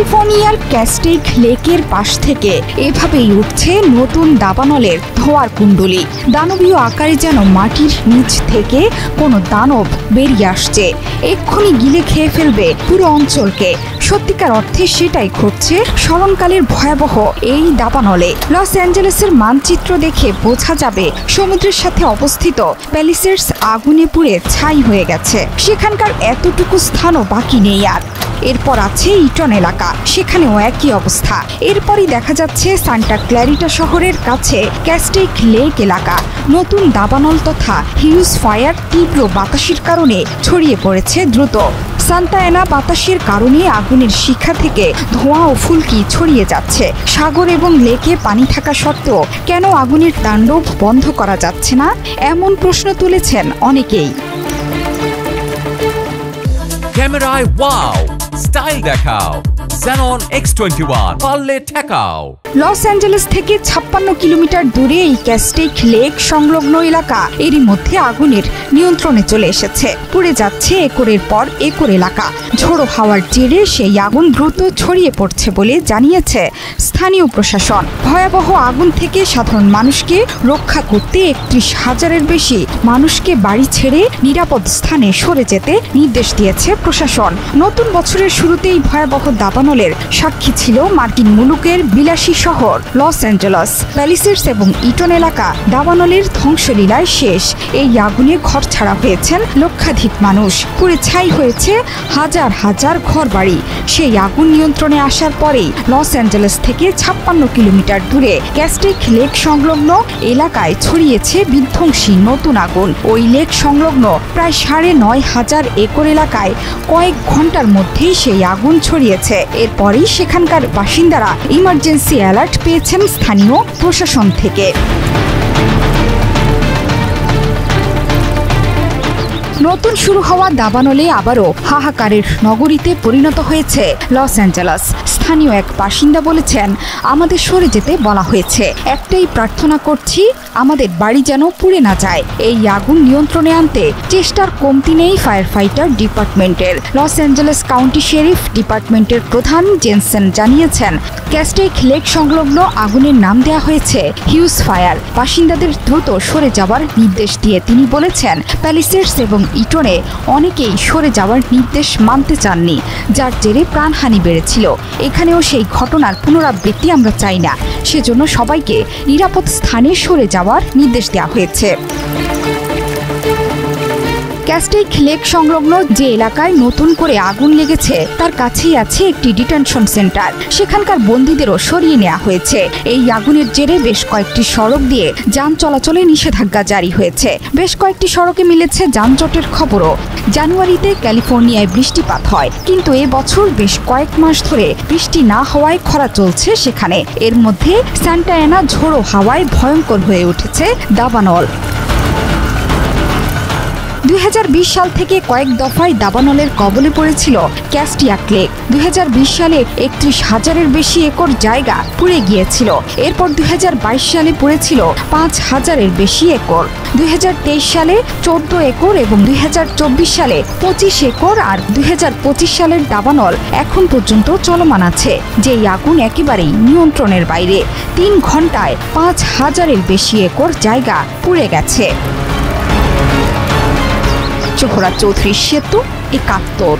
ক্যালিফোর্নিয়ার ক্যাস্টেক লেকের পাশ থেকে এভাবেই উঠছে নতুন দাবানলের ধোঁয়ার কুণ্ডলী। দানবীয় আকারে যেন মাটির নিচ থেকে কোনো দানব বেরিয়ে আসছে, এক্ষুনি গিলে খেয়ে ফেলবে পুরো অঞ্চলকে। সত্যিকার অর্থে সেটাই ঘটছে স্মরণকালের ভয়াবহ এই দাবানলে। লস অ্যাঞ্জেলেসের মানচিত্র দেখে বোঝা যাবে সমুদ্রের সাথে অবস্থিত প্যালিসেডস আগুনে পুড়ে ছাই হয়ে গেছে, সেখানকার এতটুকু স্থানও বাকি নেই আর। এরপর আছে ইটন এলাকা, সেখানেও একই অবস্থা। এরপরই দেখা যাচ্ছে সান্টা ক্ল্যারিটা শহরের কাছে ক্যাস্টেক লেক এলাকা। নতুন দাবানল তথা হিউজ ফায়ার তীব্র বাতাসের কারণে ছড়িয়ে পড়েছে দ্রুত। সান্টা অ্যানা বাতাসের কারণে আগুনের শিখা থেকে ধোঁয়া ও ফুলকি ছড়িয়ে যাচ্ছে। সাগর এবং লেকে পানি থাকা সত্ত্বেও কেন আগুনের তাণ্ডব বন্ধ করা যাচ্ছে না, এমন প্রশ্ন তুলেছেন অনেকেই। ক্যামেরায় ওয়াও, স্টাইল দেখাও, Xenon X21 পারলে ঠেকাও। লস অ্যাঞ্জেলেস থেকে 56 কিলোমিটার দূরে এই ক্যাস্টেক লেক সংলগ্ন এলাকা এরই মধ্যে আগুনের নিয়ন্ত্রণে চলে এসেছে। পুড়ে যাচ্ছে একরের পর একর এলাকা। ঝোড়ো হাওয়ার জেরে সেই আগুন দ্রুত ছড়িয়ে পড়ছে বলে জানিয়েছে স্থানীয় প্রশাসন। ভয়াবহ আগুন থেকে সাধারণ মানুষকে রক্ষা করতে 31,000-এর বেশি মানুষকে বাড়ি ছেড়ে নিরাপদ স্থানে সরে যেতে নির্দেশ দিয়েছে প্রশাসন। নতুন বছরের শুরুতেই ভয়াবহ দাবানলের সাক্ষী ছিল মার্কিন মুলুকের বিলাসী শহর লস অ্যাঞ্জেলেস। প্যালিসেডস এবং ইটন এলাকা দাবানলের ধ্বংসলীলায় শেষ। এই আগুনে ঘর ছাড়া হয়েছেন লক্ষাধিক মানুষ, পুড়ে ছাই হয়েছে হাজার হাজার ঘরবাড়ি। সেই আগুন নিয়ন্ত্রণে আসার পরেই লস অ্যাঞ্জেলেস থেকে 56 কিলোমিটার দূরে ক্যাস্টেক লেক সংলগ্ন এলাকায় ছড়িয়েছে বিধ্বংসী নতুন আগুন। ওই লেক সংলগ্ন প্রায় 9,500 একর এলাকায় কয়েক ঘন্টার মধ্যেই সেই আগুন ছড়িয়েছে। এরপরেই সেখানকার বাসিন্দারা ইমার্জেন্সি অ্যালার্ট পেয়েছেন স্থানীয় প্রশাসন থেকে। নতুন শুরু হওয়া দাবানলে আবারও হাহাকারের নগরীতে পরিণত হয়েছে লস অ্যাঞ্জেলেস। স্থানীয় এক বাসিন্দা বলেছেন, আমাদের সরে যেতে বলা হয়েছে, একটাই প্রার্থনা করছি, আমাদের বাড়ি যেন পুড়ে না যায়। এই আগুন নিয়ন্ত্রণে আনতে চেষ্টার কমতি নেই ফায়ার ফাইটার ডিপার্টমেন্টের। লস অ্যাঞ্জেলেস কাউন্টি শেরিফ ডিপার্টমেন্টের প্রধান জেনসেন জানিয়েছেন, ক্যাস্টেক লেক সংলগ্ন আগুনের নাম দেওয়া হয়েছে হিউজ ফায়ার। বাসিন্দাদের দ্রুত সরে যাওয়ার নির্দেশ দিয়ে তিনি বলেছেন, প্যালিসেডস এবং ইটনে অনেকেই সরে যাওয়ার নির্দেশ মানতে চাননি, যার জেরে প্রাণহানি বেড়েছিল। এখানেও সেই ঘটনার পুনরাবৃত্তি আমরা চাই না, সেজন্য সবাইকে নিরাপদ স্থানে সরে যাওয়ার নির্দেশ দেওয়া হয়েছে। ক্যাস্টেক লেক সংলগ্ন যে এলাকায় নতুন করে আগুন লেগেছে তার কাছেই আছে একটি ডিটেনশন সেন্টার। সেখানকার বন্দীদেরও সরিয়ে নেওয়া হয়েছে। এই আগুনের জেরে বেশ কয়েকটি সড়ক দিয়ে যান চলাচলে নিষেধাজ্ঞা জারি হয়েছে। বেশ কয়েকটি সড়কে মিলেছে যানজটের খবরও। জানুয়ারিতে ক্যালিফোর্নিয়ায় বৃষ্টিপাত হয়, কিন্তু এবছর বেশ কয়েক মাস ধরে বৃষ্টি না হওয়ায় খরা চলছে সেখানে। এর মধ্যে সান্টা অ্যানা ঝোড়ো হাওয়ায় ভয়ঙ্কর হয়ে উঠেছে দাবানল। 2020 সাল থেকে কয়েক দফায় দাবানলের কবলে পড়েছিল ক্যাস্টেক লেক। 2020 সালে 31,000-এর বেশি একর জায়গা পুড়ে গিয়েছিল। এরপর 2022 সালে পুড়েছিল 5,000-এর বেশি একর। 2023 সালে 14 একর এবং 2024 সালে 25 একর আর 2025 সালের দাবানল এখন পর্যন্ত চলমান আছে, যেই আগুন একেবারেই নিয়ন্ত্রণের বাইরে। 3 ঘন্টায় 5,000-এর বেশি একর জায়গা পুড়ে গেছে। জোহরা চৌধুরী, সেতু 71।